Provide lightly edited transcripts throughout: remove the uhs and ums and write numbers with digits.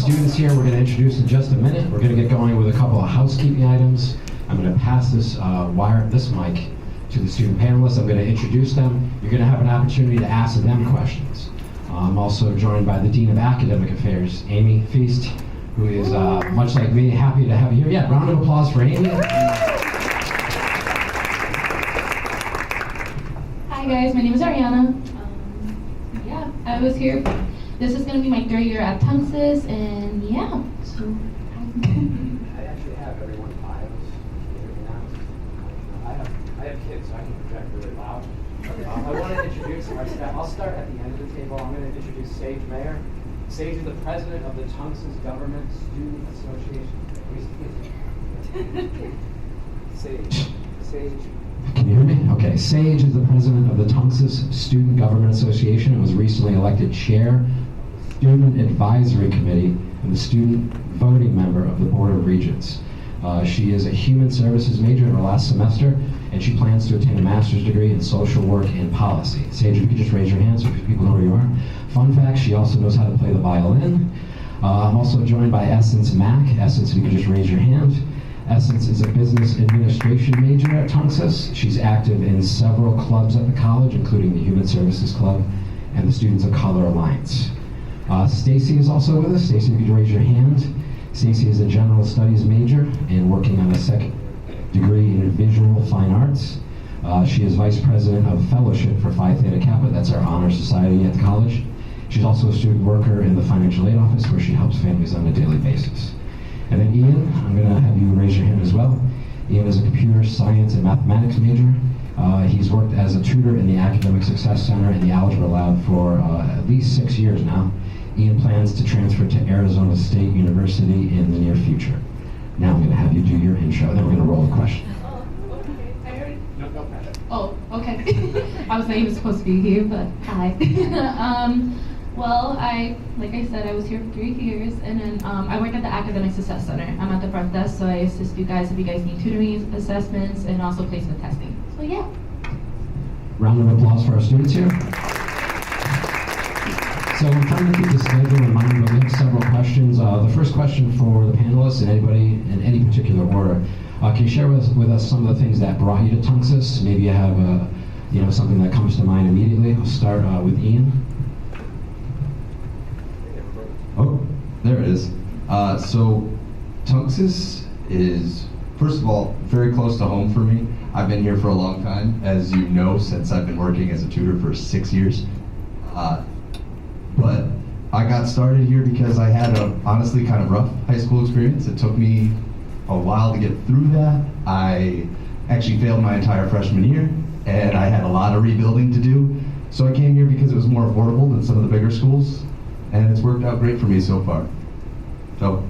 students here we're going to introduce in just a minute. We're going to get going with a couple of housekeeping items. I'm going to pass this mic to the student panelists. I'm going to introduce them. You're going to have an opportunity to ask them questions. I'm also joined by the Dean of Academic Affairs, Amy Feast, who is, much like me, happy to have you here. Yeah, round of applause for Amy. Hi guys, my name is Ariana. Yeah, I was here. This is going to be my third year at Tunxis, and yeah, so. I actually have everyone's bios here now. I have kids, so I can project really loud. I want to introduce our staff. I'll start at the end of the table. I'm going to introduce Sage Mayer. Sage is the president of the Tunxis Government Student Association. Sage. Can you hear me? Okay. Sage is the president of the Tunxis Student Government Association and was recently elected chair of the Student Advisory Committee and the student voting member of the Board of Regents. She is a human services major in her last semester, and she plans to obtain a master's degree in social work and policy. Sage, if you could just raise your hand so people know where you are. Fun fact, she also knows how to play the violin. I'm also joined by Essence Mack. Essence, if you could just raise your hand. Essence is a business administration major at Tunxis. She's active in several clubs at the college, including the Human Services Club and the Students of Color Alliance. Stacy is also with us. Stacy, if you could raise your hand. Stacy is a general studies major and working on a second degree in visual fine arts. She is vice president of fellowship for Phi Theta Kappa. That's our honor society at the college. She's also a student worker in the financial aid office where she helps families on a daily basis. And then Ian, I'm going to have you raise your hand as well. Ian is a computer science and mathematics major. He's worked as a tutor in the Academic Success Center and the Algebra Lab for at least 6 years now. Ian plans to transfer to Arizona State University in the near future. Now I'm going to have you do your intro, then we're going to roll a question. Oh, okay. I was not even supposed to be here, but hi. Well, like I said, I was here for 3 years, and then I work at the Academic Success Center. I'm at the front desk, so I assist you guys if you guys need tutoring, assessments, and also placement testing. So yeah. Round of applause for our students here. So I'm trying to keep the schedule in mind, but we have several questions. The first question for the panelists and anybody in any particular order. Can you share with us some of the things that brought you to Tunxis? Maybe you have something that comes to mind immediately. I'll start with Ian. Oh, there it is. So Tunxis is, first of all, very close to home for me. I've been here for a long time, as you know, since I've been working as a tutor for 6 years. But I got started here because I had a honestly kind of rough high school experience. It took me a while to get through that. I actually failed my entire freshman year, and I had a lot of rebuilding to do. So I came here because it was more affordable than some of the bigger schools, and it's worked out great for me so far. So.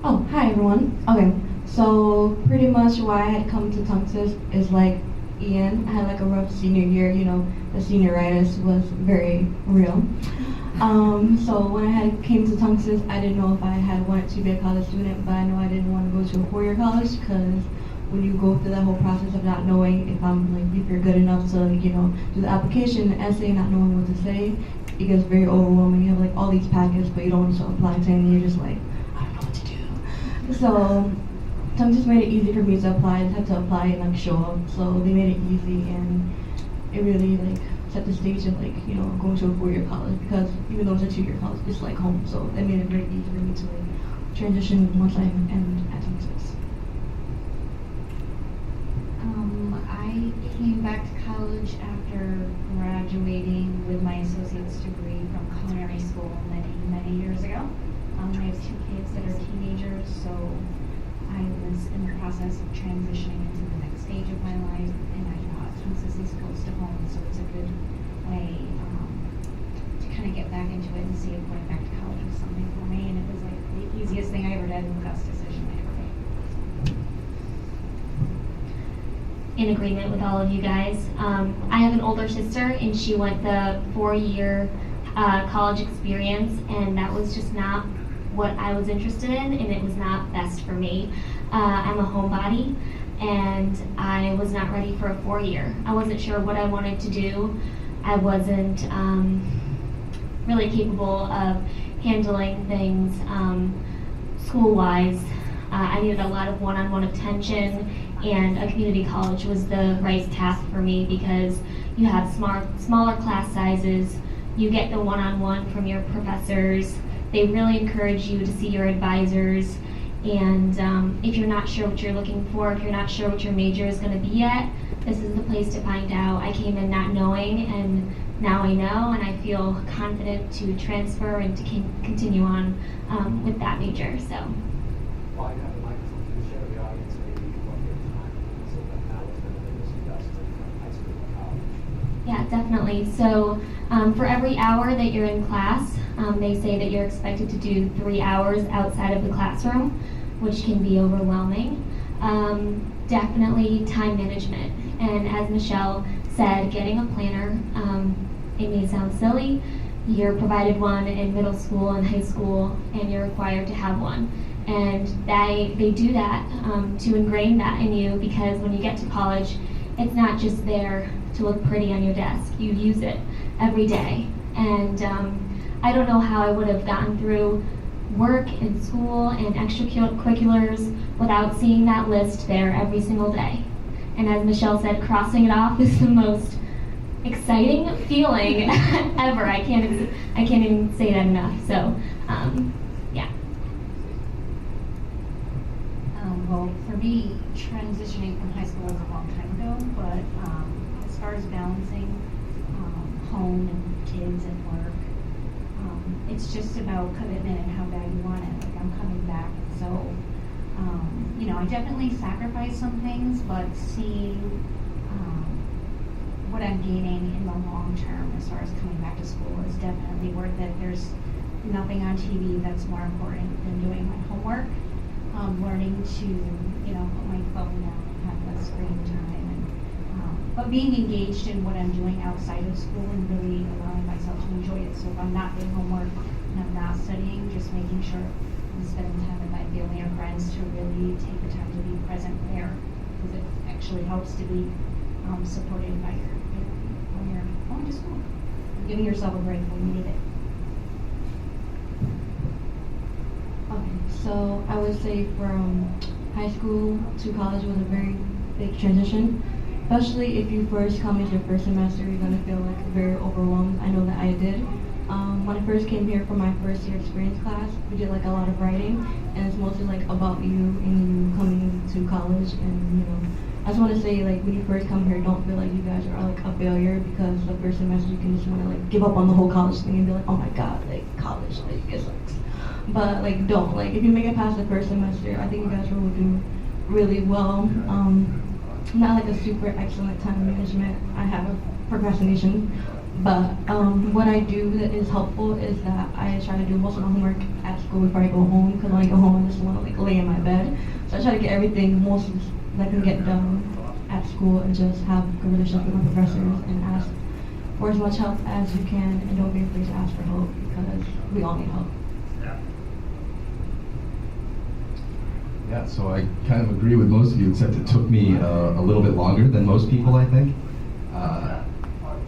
Oh, hi everyone. Okay, so pretty much why I had come to Tunxis is like Ian. I had like a rough senior year, the senioritis was very real. So when I came to Tunxis, I didn't know if I had wanted to be a college student, but I know I didn't want to go to a four-year college because when you go through that whole process of not knowing if you're good enough to, do the application, the essay, not knowing what to say, it gets very overwhelming. You have all these packets, but you don't want to apply to anything. You're just like, I don't know what to do. So Tunxis made it easy for me to apply. I just had to apply and show up. So they made it easy, and it really set the stage of going to a four-year college, because even though it's a two-year college, it's like home. So they made it very easy for me to transition once I end at Tunxis. I came back to college after graduating with my associate's degree from culinary school many years ago. I have 2 kids that are teenagers, so I was in the process of transitioning into the next stage of my life, and I thought Tunxis is close to home, so it's a good way to kind of get back into it and see if going back to college was something for me, and it was like the easiest thing I ever did and the best decision I ever made. In agreement with all of you guys. I have an older sister, and she went the 4-year college experience, and that was just not what I was interested in, and it was not best for me. I'm a homebody, and I was not ready for a 4-year. I wasn't sure what I wanted to do. I wasn't really capable of handling things school-wise. I needed a lot of one-on-one attention, and a community college was the right path for me because you have smaller class sizes, you get the one-on-one from your professors, they really encourage you to see your advisors, and if you're not sure what you're looking for, if you're not sure what your major is going to be yet, this is the place to find out. I came in not knowing, and now I know, and I feel confident to transfer and to continue on with that major. So. While you have the microphone, can you share with the audience maybe what your time was like now was the biggest adjustment from high school to college? Yeah, definitely. So for every hour that you're in class, they say that you're expected to do 3 hours outside of the classroom, which can be overwhelming. Definitely time management. And as Michelle said, getting a planner, it may sound silly. You're provided one in middle school and high school, and you're required to have one. And they do that to ingrain that in you, because when you get to college, it's not just there to look pretty on your desk. You use it every day. And I don't know how I would have gotten through work and school and extracurriculars without seeing that list there every single day. And as Michelle said, crossing it off is the most exciting feeling ever. I can't even say that enough. So, yeah. Well, for me, transitioning from high school was a long time ago, but as far as balancing home and kids and work, it's just about commitment and how bad you want it. Like, I'm coming back, so I definitely sacrificed some things, but seeing what I'm gaining in the long term as far as coming back to school is definitely worth it. There's nothing on TV that's more important than doing my homework. Learning to, put my phone down and have less screen time, and but being engaged in what I'm doing outside of school and really allowing myself to enjoy it. So if I'm not doing homework and I'm not studying, just making sure I'm spending time with my family or friends to really take the time to be present there, because it actually helps to be supported by your family when you're going to school, giving yourself a break when you need it. Okay, so I would say from high school to college was a very big transition. Especially if you first come into your first semester, you're gonna feel like very overwhelmed. I know that I did. When I first came here for my first year experience class, we did like a lot of writing, and it's mostly like about you and you coming to college. And I just want to say, like, when you first come here, don't feel like you guys are like a failure, because the first semester you can just want to like give up on the whole college thing and be like, oh my god, like college, like it sucks. But like, don't, like, if you make it past the first semester, I think you guys will do really well. Not like a super excellent time management. I have a procrastination, but what I do that is helpful is that I try to do most of my homework at school before I go home, because when I go home I just want to like lay in my bed. So I try to get everything most that I can get done at school, and just have good relationships with my professors and ask for as much help as you can, and don't be afraid to ask for help, because we all need help. Yeah, so I kind of agree with most of you, except it took me a little bit longer than most people, I think.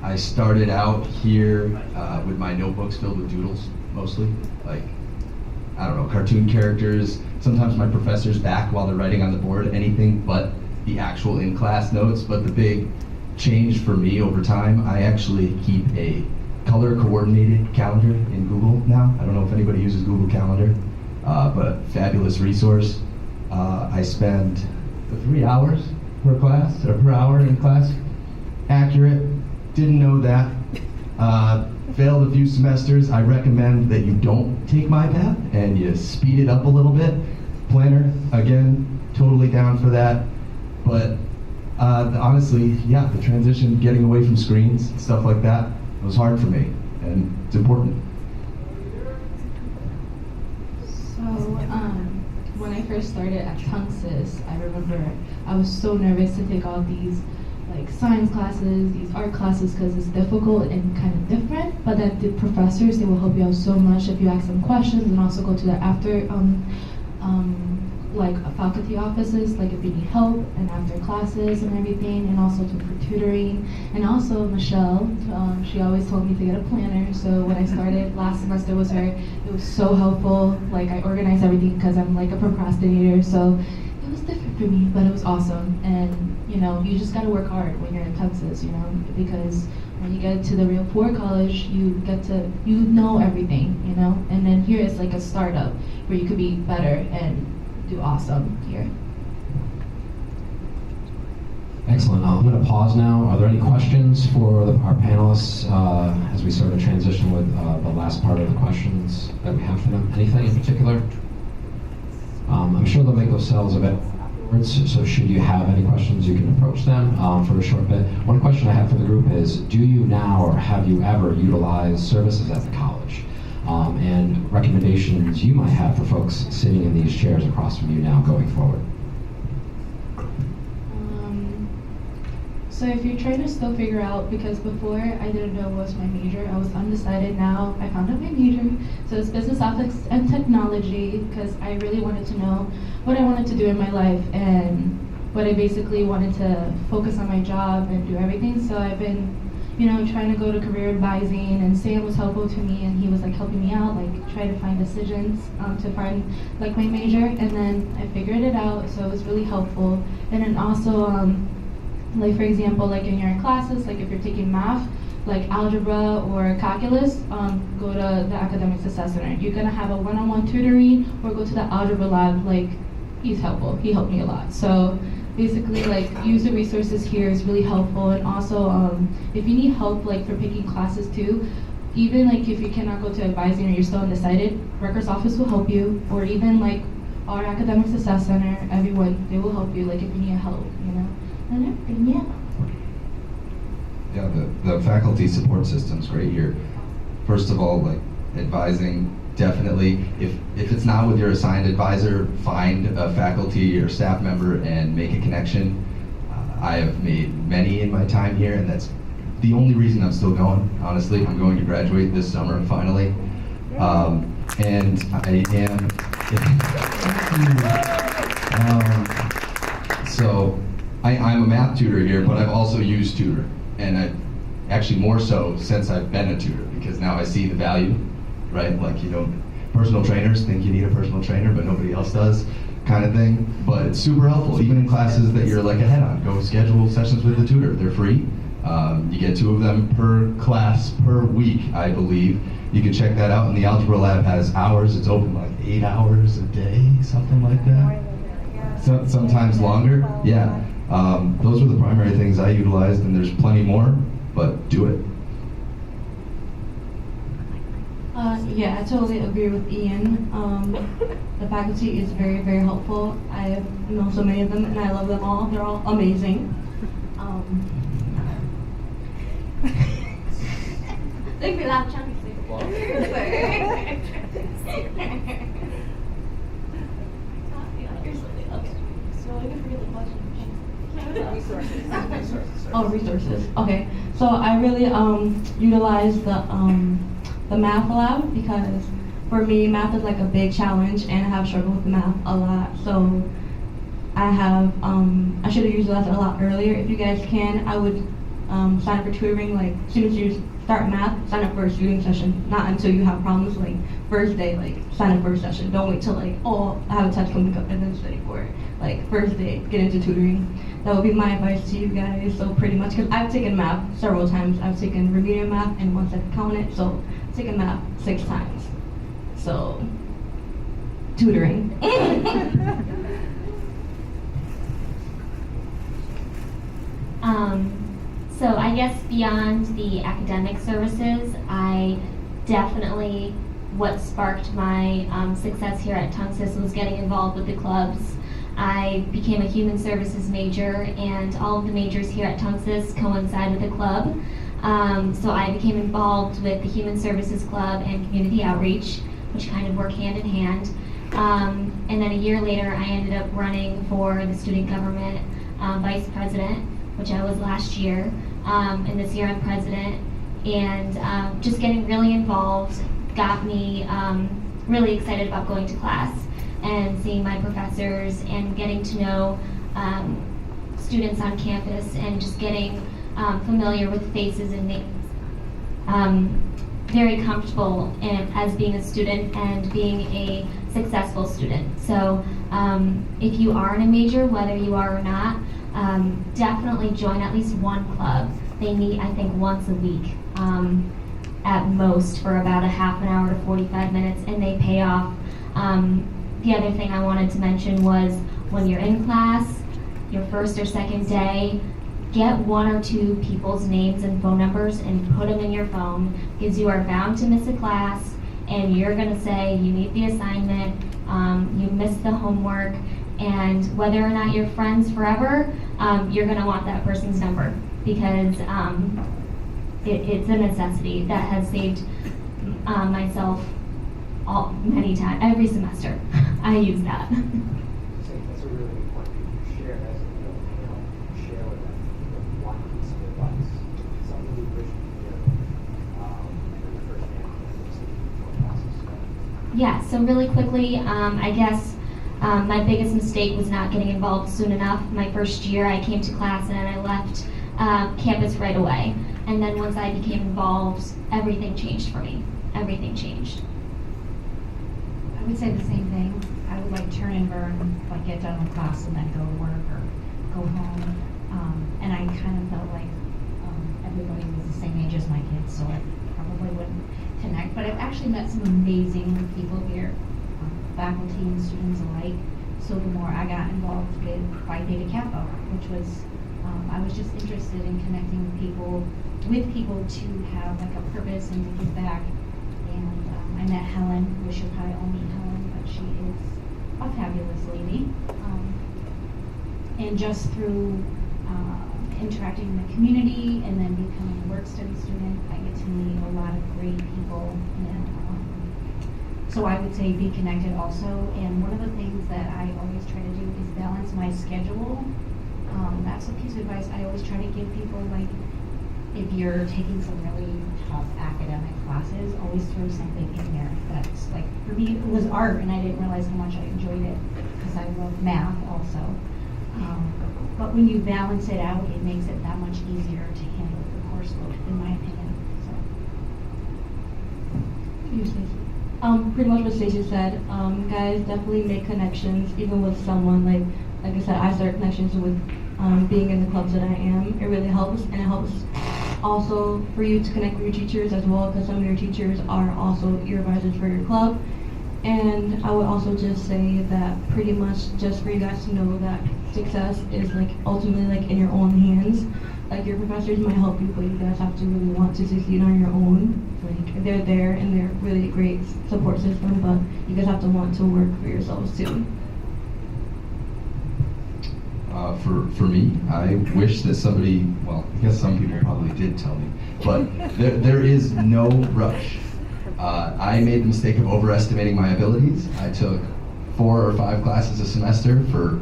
I started out here with my notebooks filled with doodles, mostly. Like, I don't know, cartoon characters. Sometimes my professor's back while they're writing on the board, anything but the actual in-class notes. But the big change for me over time, I actually keep a color-coordinated calendar in Google now. I don't know if anybody uses Google Calendar, but fabulous resource. I spend 3 hours per class, or per hour in class. Accurate, didn't know that. Failed a few semesters. I recommend that you don't take my path and you speed it up a little bit. Planner, again, totally down for that. But honestly, yeah, the transition, getting away from screens, stuff like that, was hard for me, and it's important. So, when I first started at Tunxis, I remember I was so nervous to take all these like science classes, these art classes, because it's difficult and kind of different. But then the professors, they will help you out so much if you ask them questions, and also go to the after like faculty offices, like if you need help and after classes and everything, and also for tutoring. And also Michelle, she always told me to get a planner. So when I started last semester with her, it was so helpful. Like I organized everything because I'm like a procrastinator. So it was different for me, but it was awesome. And you know, you just gotta work hard when you're in Texas, you know, because when you get to the real poor college, you know everything, you know. And then here it's like a startup where you could be better and do awesome here. Excellent. I'm going to pause now. Are there any questions for our panelists as we sort of transition with the last part of the questions that we have for them? Anything in particular? I'm sure they'll make themselves available afterwards, so should you have any questions, you can approach them for a short bit. One question I have for the group is, do you now or have you ever utilized services at the college? And recommendations you might have for folks sitting in these chairs across from you now going forward. So if you're trying to still figure out, because before I didn't know what was my major, I was undecided. Now I found out my major. So it's business ethics and technology, because I really wanted to know what I wanted to do in my life and what I basically wanted to focus on my job and do everything. So I've been, you know, trying to go to career advising, and Sam was helpful to me, and he was like helping me out, like try to find decisions to find like my major, and then I figured it out. So it was really helpful. And then also, like for example, like in your classes, like if you're taking math, like algebra or calculus, go to the academic success center. You're gonna have a one-on-one tutoring, or go to the algebra lab. Like he's helpful. He helped me a lot. So basically, like use the resources here is really helpful. And also, if you need help, like for picking classes too, even like if you cannot go to advising or you're still undecided, records office will help you, or even like our academic success center. Everyone, they will help you. Like if you need help, you know. And everything, yeah. Yeah, the faculty support system's great here. First of all, like advising, definitely. If it's not with your assigned advisor, find a faculty or staff member and make a connection. I have made many in my time here, and that's the only reason I'm still going. Honestly, I'm going to graduate this summer finally, and I am. So. I'm a math tutor here, but I've also used Tutor, and I actually more so since I've been a tutor, because now I see the value, right? Like, you know, personal trainers think you need a personal trainer, but nobody else does, kind of thing. But it's super helpful, even in classes that you're like ahead on. Go schedule sessions with the tutor. They're free. You get 2 of them per class per week, I believe. You can check that out, and the Algebra Lab has hours. It's open like 8 hours a day, something like that. So, sometimes longer, yeah. Those are the primary things I utilized, and there's plenty more, but do it. Yeah, I totally agree with Ian. The faculty is very, very helpful. I know so many of them, and I love them all. They're all amazing. Make me laugh, Chunky. Resources. Okay, so I really utilize the math lab, because for me math is like a big challenge, and I have struggled with math a lot. So I should have utilized it a lot earlier. If you guys can, I would sign up for tutoring. Like as soon as you start math, sign up for a tutoring session. Not until you have problems. Like first day, like sign up for a session. Don't wait till like, oh, I have a test coming up and then study for it. Like first day, get into tutoring. That would be my advice to you guys. So pretty much, because I've taken math several times. I've taken remedial math, and once I've counted, so I've taken math 6 times. So tutoring. So I guess beyond the academic services, what sparked my success here at Tunxis was getting involved with the clubs. I became a human services major, and all of the majors here at Tunxis coincide with the club. So I became involved with the Human Services Club and Community Outreach, which kind of work hand in hand. And then a year later, I ended up running for the Student Government Vice President, which I was last year. And this year I'm President. And just getting really involved got me really excited about going to class. and seeing my professors and getting to know students on campus and just getting familiar with faces and names. Very comfortable as being a student and being a successful student. So if you are in a major, whether you are or not, definitely join at least one club. They meet, I think, once a week at most for about a half an hour to 45 minutes, and they pay off. The other thing I wanted to mention was when you're in class, your first or second day, get one or two people's names and phone numbers and put them in your phone, because you are bound to miss a class, and you're going to say you need the assignment, you missed the homework, and whether or not you're friends forever, you're going to want that person's number, because it's a necessity that has saved myself many times. Every semester I use that. That's a really good point. You share as share with them one piece of advice, something you wish you knew in the first hand. Yeah, so really quickly, I guess my biggest mistake was not getting involved soon enough. My first year I came to class and I left campus right away. And then once I became involved, everything changed for me. Everything changed. I would say the same thing. I would like turn and burn, like get done with class and then go to work or go home. And I kind of felt like everybody was the same age as my kids, so I probably wouldn't connect. But I've actually met some amazing people here, faculty and students alike. So the more I got involved with Phi Theta Kappa, which was, I was just interested in connecting with people to have like a purpose and to give back. And I met Helen, which you'll probably all meet Helen, but she is a fabulous lady. And just through interacting in the community and then becoming a work study student, I get to meet a lot of great people. And so I would say be connected also. And one of the things that I always try to do is balance my schedule. That's a piece of advice I always try to give people, like, if you're taking some really tough academic classes, always throw something in there that's, like, for me it was art, and I didn't realize how much I enjoyed it because I love math also. But when you balance it out, it makes it that much easier to handle the coursework, in my opinion. You, Stacey. Pretty much what Stacey said. Guys, definitely make connections, even with someone like I said, I started connections with being in the clubs that I am. It really helps, and it helps also for you to connect with your teachers as well, because some of your teachers are also your advisors for your club. And I would also just say that pretty much just for you guys to know that success is like ultimately like in your own hands. Like your professors might help you, but you guys have to really want to succeed on your own. Like they're there and they're really great support system, but you guys have to want to work for yourselves too. For me, I wish that somebody, well, I guess some people probably did tell me, but there is no rush. I made the mistake of overestimating my abilities. I took 4 or 5 classes a semester for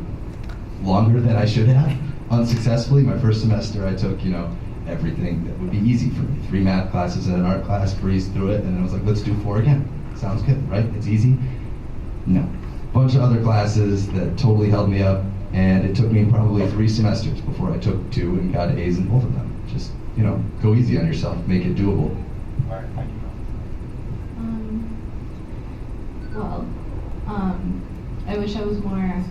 longer than I should have, unsuccessfully. My first semester I took, everything that would be easy for me. 3 math classes and an art class, breezed through it, and then I was like, let's do 4 again. Sounds good, right? It's easy? No. Bunch of other classes that totally held me up, and it took me probably 3 semesters before I took 2 and got A's in both of them. Just, go easy on yourself, make it doable. All right, thank you. I wish I was more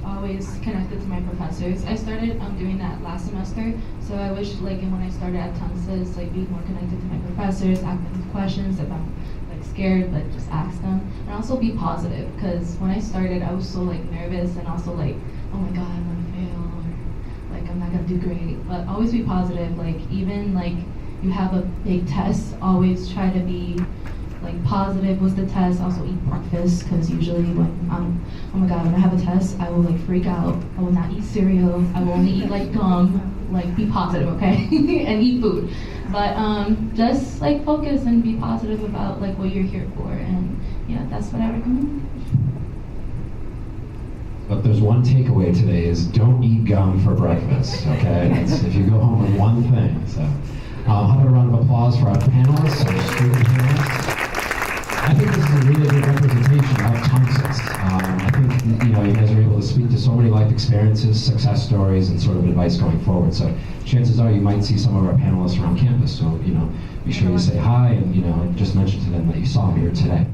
always connected to my professors. I started doing that last semester, so I wish when I started at Tunxis, be more connected to my professors, ask them questions if I'm scared, just ask them, and also be positive, because when I started I was so nervous and also oh my god, I'm gonna fail, or I'm not gonna do great. But always be positive. Even you have a big test, always try to be positive with the test. Also eat breakfast, because usually when oh my god, when I have a test I will freak out. I will not eat cereal, I will only eat gum. Be positive, okay? And eat food. But just focus and be positive about what you're here for, and yeah, that's what I recommend. But there's one takeaway today is don't eat gum for breakfast, okay? That's if you go home with one thing. So how about a round of applause for our panelists, our student panelists? I think this is a really good representation of Tunxis. speak to so many life experiences, success stories, and sort of advice going forward. So chances are you might see some of our panelists around campus. So, be sure you say hi and, just mention to them that you saw me here today.